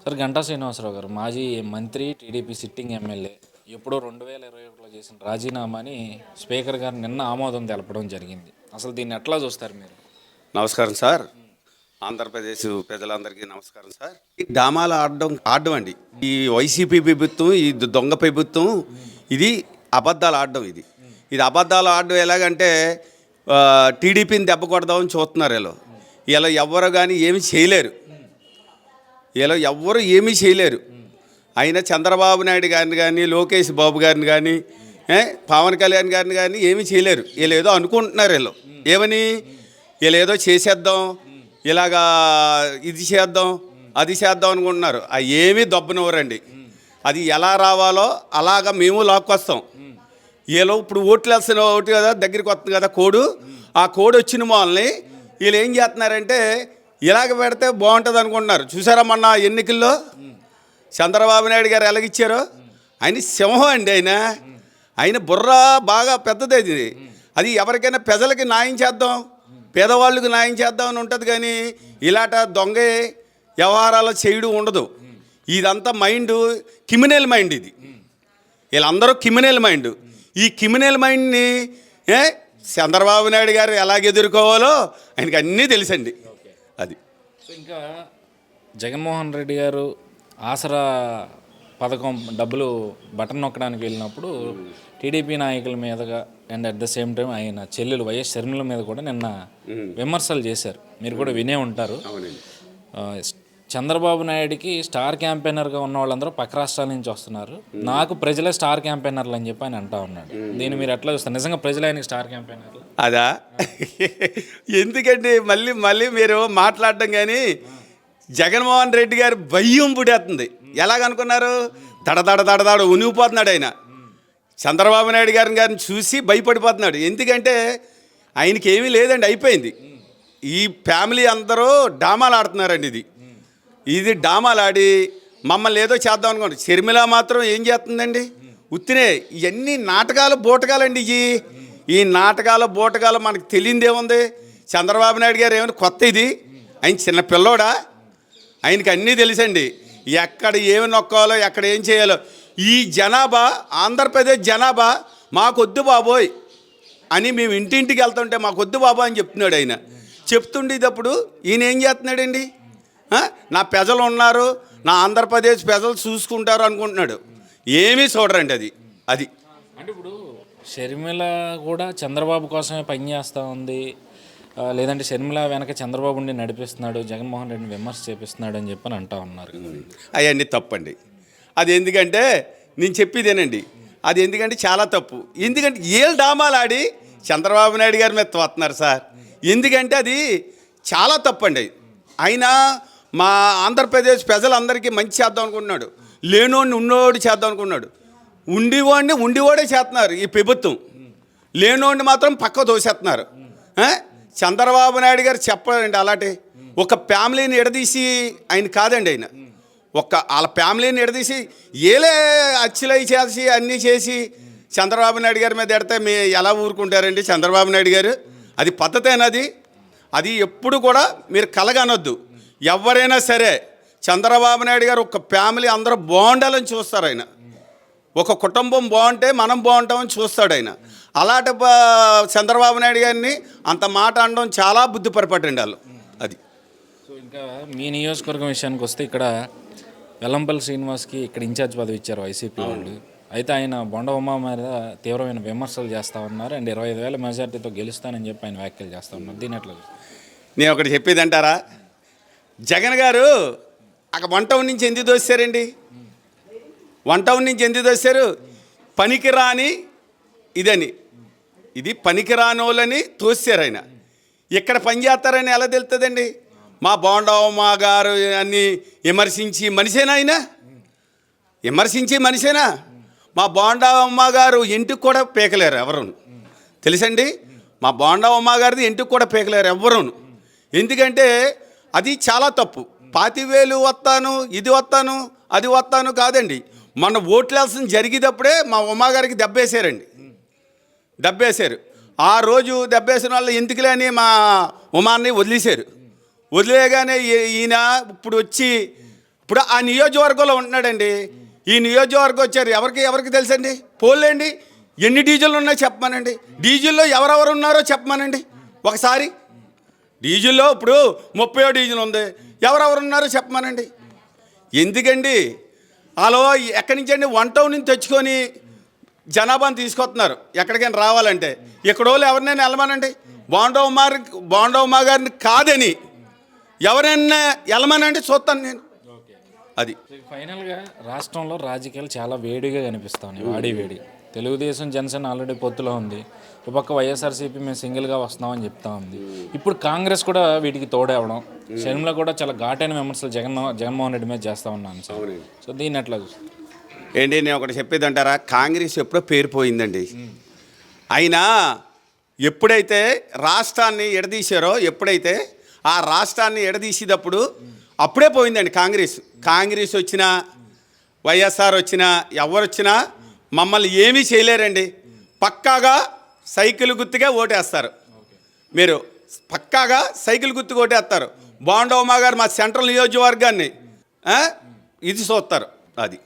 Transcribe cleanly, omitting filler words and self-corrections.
Sir Ganta Srinivasarao గారు మాజీ మంత్రి, టీడీపీ సిట్టింగ్ ఎమ్మెల్యే, ఎప్పుడో 2021లో చేసిన రాజీనామాని స్పీకర్ గారు నిన్న ఆమోదం తెలపడం జరిగింది. అసలు దీన్ని ఎట్లా చూస్తారు మీరు? నమస్కారం సార్. ఆంధ్రప్రదేశ్ ప్రజలందరికీ నమస్కారం సార్. ఈ డ్రామాలు ఆడడం అండి. ఈ వైసీపీ ప్రభుత్వం, ఈ దొంగ ప్రభుత్వం, ఇది అబద్ధాలు ఆడడం. ఇది అబద్ధాలు ఆడడం ఎలాగంటే టీడీపీని దెబ్బ కొడదామని చూస్తున్నారు. ఇలా ఎవ్వరు కానీ ఏమి చేయలేరు. ఎవ్వరు ఏమీ చేయలేరు. అయినా చంద్రబాబు నాయుడు గారిని కానీ, లోకేష్ బాబు గారిని కానీ, పవన్ కళ్యాణ్ గారిని కానీ ఏమీ చేయలేరు. వీళ్ళు ఏదో అనుకుంటున్నారు. ఏమని వీళ్ళు చేసేద్దాం, ఇలాగా ఇది చేద్దాం, అది చేద్దాం అనుకుంటున్నారు. అవి ఏమీ దొబ్బనవరండి. అది ఎలా రావాలో అలాగా మేము లాక్కొస్తాం. వీళ్ళు ఇప్పుడు ఓట్లు వేస్తున్న ఓటు కదా, దగ్గరికి వస్తుంది కదా కోడు. ఆ కోడ్ వచ్చిన వాళ్ళని వీళ్ళు ఏం చేస్తున్నారంటే ఇలాగ పెడితే బాగుంటుంది అనుకుంటున్నారు. చూసారా మొన్న ఎన్నికల్లో చంద్రబాబు నాయుడు గారు ఎలాగిచ్చారో? ఆయన సింహం అండి. ఆయన బుర్ర బాగా పెద్దది. అది ఎవరికైనా ప్రజలకి న్యాయం చేద్దాం, పేదవాళ్ళకి న్యాయం చేద్దాం అని ఉంటుంది. కానీ ఇలాట దొంగ వ్యవహారాలు చేయడం ఉండదు. ఇదంతా మైండ్, క్రిమినల్ మైండ్. వీళ్ళందరూ క్రిమినల్ మైండ్. ఈ క్రిమినల్ మైండ్ని చంద్రబాబు నాయుడు గారు ఎలాగ ఎదుర్కోవాలో ఆయనకి అన్నీ తెలుసండి. అది ఇంకా జగన్మోహన్ రెడ్డి గారు ఆసరా పథకం డబ్బులు బటన్ నొక్కడానికి వెళ్ళినప్పుడు టీడీపీ నాయకుల మీదగా and at the same time ఆయన చెల్లెలు వైఎస్ షర్మిల మీద కూడా నిన్న విమర్శలు చేశారు. మీరు కూడా వినే ఉంటారు. చంద్రబాబు నాయుడికి స్టార్ క్యాంపెయినర్గా ఉన్న వాళ్ళందరూ పక్క రాష్ట్రాల నుంచి వస్తున్నారు, నాకు ప్రజలే స్టార్ క్యాంపెయినర్లు అని చెప్పి ఆయన అంటా ఉన్నాడు. దీన్ని మీరు ఎట్లా చూస్తారు? నిజంగా ప్రజలు ఆయనకి స్టార్ క్యాంపెయినర్లు అదా? ఎందుకండి మళ్ళీ మీరు మాట్లాడడం? కానీ జగన్మోహన్ రెడ్డి గారు భయం పుడేస్తుంది. ఎలాగనుకున్నారు? దడదడ ఉనిగిపోతున్నాడు ఆయన. చంద్రబాబు నాయుడు గారిని చూసి భయపడిపోతున్నాడు. ఎందుకంటే ఆయనకి ఏమీ లేదండి, అయిపోయింది. ఈ ఫ్యామిలీ అందరూ డామాలు ఆడుతున్నారండి. ఇది డామాలు ఆడి మమ్మల్ని ఏదో చేద్దాం అనుకోండి. షర్మిల మాత్రం ఏం చేస్తుందండి? ఉత్తినే ఇవన్నీ నాటకాలు బూటకాలండి. ఈ నాటకాలు బూటకాలు మనకు తెలియదేముంది? చంద్రబాబు నాయుడు గారు ఏమైనా కొత్త ఇది? ఆయన చిన్న పిల్లోడా? ఆయనకి అన్నీ తెలుసండి. ఎక్కడ ఏమి నొక్కాలో, ఎక్కడ ఏం చేయాలో. ఈ జనాభా, ఆంధ్రప్రదేశ్ జనాభా మాకొద్దు బాబోయ్ అని మేము ఇంటింటికి వెళ్తుంటే మాకొద్దు బాబా అని చెప్తున్నాడు ఆయన. చెప్తుండేటప్పుడు ఈయన ఏం చేస్తున్నాడండి? నా ప్రజలు ఉన్నారు, నా ఆంధ్రప్రదేశ్ ప్రజలు చూసుకుంటారు అనుకుంటున్నాడు. ఏమీ చూడరండి. అది అంటే ఇప్పుడు షర్మిల కూడా చంద్రబాబు కోసమే పనిచేస్తూ ఉంది, లేదంటే షర్మిల వెనక చంద్రబాబు ఉండి నడిపిస్తున్నాడు, జగన్మోహన్ రెడ్డిని విమర్శ చేపిస్తున్నాడు అని చెప్పని అంటూ ఉన్నారు. అవన్నీ తప్పండి. అది ఎందుకంటే నేను చెప్పేదేనండి. అది ఎందుకంటే చాలా తప్పు. ఎందుకంటే ఏళ్ళు డామాలు ఆడి చంద్రబాబు నాయుడు గారి మీద తోస్తున్నారు సార్. ఎందుకంటే అది చాలా తప్పండి. ఆయన మా ఆంధ్రప్రదేశ్ ప్రజలందరికీ మంచి చేద్దాం అనుకుంటున్నాడు. లేనోడిని ఉన్నోడు చేద్దాం అనుకున్నాడు. ఉండివాడే చేస్తున్నారు ఈ ప్రభుత్వం. లేనోడిని మాత్రం పక్క దోసేస్తున్నారు. చంద్రబాబు నాయుడు గారు చెప్పాలండి అలాంటి ఒక ఫ్యామిలీని ఎడదీసి ఆయన కాదండి. ఆయన వాళ్ళ ఫ్యామిలీని ఎడదీసి ఏలే అచ్చులై చేసి అన్నీ చేసి చంద్రబాబు నాయుడు గారి మీద ఎడితే మీ ఎలా ఊరుకుంటారండి చంద్రబాబు నాయుడు గారు? అది పద్ధతేనది? అది ఎప్పుడు కూడా మీరు కలగనొద్దు. ఎవరైనా సరే చంద్రబాబు నాయుడు గారు ఒక ఫ్యామిలీ అందరూ బాగుండాలని చూస్తారు. ఆయన ఒక కుటుంబం బాగుంటే మనం బాగుంటామని చూస్తాడు ఆయన. అలాంటి చంద్రబాబు నాయుడు గారిని అంత మాట అనడం చాలా బుద్ధి పొరపాటండి వాళ్ళు. అది. సో ఇంకా మీ నియోజకవర్గం విషయానికి వస్తే ఇక్కడ వెల్లంపల్లి శ్రీనివాస్కి ఇక్కడ ఇన్ఛార్జ్ పదవి ఇచ్చారు వైసీపీ వాళ్ళు. అయితే ఆయన బొండ ఉమా మీద తీవ్రమైన విమర్శలు చేస్తూ ఉన్నారు అండ్ 25,000 మెజార్టీతో గెలుస్తానని చెప్పి ఆయన వ్యాఖ్యలు చేస్తూ ఉన్నారు. దీని ఎట్లా? నేను ఒకటి చెప్పేది అంటారా? జగన్ గారు అక్కడ 1 టౌన్ నుంచి ఎందుకు దోశారండి? 1 టౌన్ నుంచి ఎందుకు దోశారు? పనికిరాని ఇదని, ఇది పనికిరానోళ్ళని తోశారు ఆయన. ఇక్కడ పనిచేస్తారని ఎలా తెలుస్తుందండి? మా బోండమ్మ గారు అన్ని విమర్శించి మనిషేనా ఆయన? విమర్శించి మనిషేనా? మా బోండమ్మ గారు ఇంటికి కూడా పీకలేరు ఎవరు తెలుసండి. మా బోండమ్మ గారిది ఇంటికి కూడా పీకలేరు ఎవరును. ఎందుకంటే అది చాలా తప్పు. 25,000 వస్తాను, ఇది వస్తాను, అది వస్తాను కాదండి. మన ఓట్లేసిన జరిగేటప్పుడే మా ఉమ్మగారికి దెబ్బేశారండి. దెబ్బేశారు. ఆ రోజు దెబ్బేసిన వాళ్ళు ఎందుకులే అని మా ఉమాన్ని వదిలేశారు. వదిలేగానే ఈయన ఇప్పుడు వచ్చి ఇప్పుడు ఆ నియోజకవర్గంలో ఉంటున్నాడండి. ఈ నియోజకవర్గం వచ్చారు, ఎవరికి తెలుసండి? పోలేండి, ఎన్ని డీజిల్ ఉన్నాయో చెప్పమనండి. డీజిల్లో ఎవరెవరు ఉన్నారో చెప్పమనండి ఒకసారి. డీజిల్లో ఇప్పుడు 30 డీజిల్ ఉంది, ఎవరెవరు ఉన్నారో చెప్పమనండి. ఎందుకండి అలా ఎక్కడి నుంచి అండి 1 టౌన్ నుంచి తెచ్చుకొని జనాభాను తీసుకొస్తున్నారు ఎక్కడికైనా రావాలంటే. ఇక్కడ వాళ్ళు ఎవరినైనా వెళ్ళమనండి. బాండవమ్మ గారిని కాదని ఎవరైనా వెళ్ళమనండి, చూస్తాను నేను. అది ఫైనల్గా రాష్ట్రంలో రాజకీయాలు చాలా వేడిగా కనిపిస్తా ఉన్నాయి, వేడి. తెలుగుదేశం జనసేన ఆల్రెడీ పొత్తులో ఉంది. ఒక పక్క వైఎస్ఆర్సీపీ మేము సింగిల్గా వస్తామని చెప్తా ఉంది. ఇప్పుడు కాంగ్రెస్ కూడా వీటికి తోడవడం, షర్మిల కూడా చాలా ఘాటైన విమర్శలు జగన్మోహన్ రెడ్డి మీద చేస్తూ ఉన్నాను సార్. సో దీన్ని ఎట్లా చూస్తారు? ఏంటి నేను ఒకటి చెప్పేది అంటారా, కాంగ్రెస్ ఎప్పుడో పేరుపోయిందండి. అయినా ఎప్పుడైతే రాష్ట్రాన్ని ఎడదీశారో, ఎప్పుడైతే ఆ రాష్ట్రాన్ని ఎడదీసేటప్పుడు అప్పుడే పోయిందండి కాంగ్రెస్ వచ్చినా వైఎస్ఆర్ వచ్చినా ఎవరు వచ్చినా మమ్మల్ని ఏమీ చేయలేరండి. పక్కాగా సైకిల్ గుర్తుగా ఓటేస్తారు. మీరు పక్కాగా సైకిల్ గుర్తుకు ఓటేస్తారు. బాండవమ్మ గారు మా సెంట్రల్ నియోజకవర్గాన్ని ఇది చూస్తారు. అది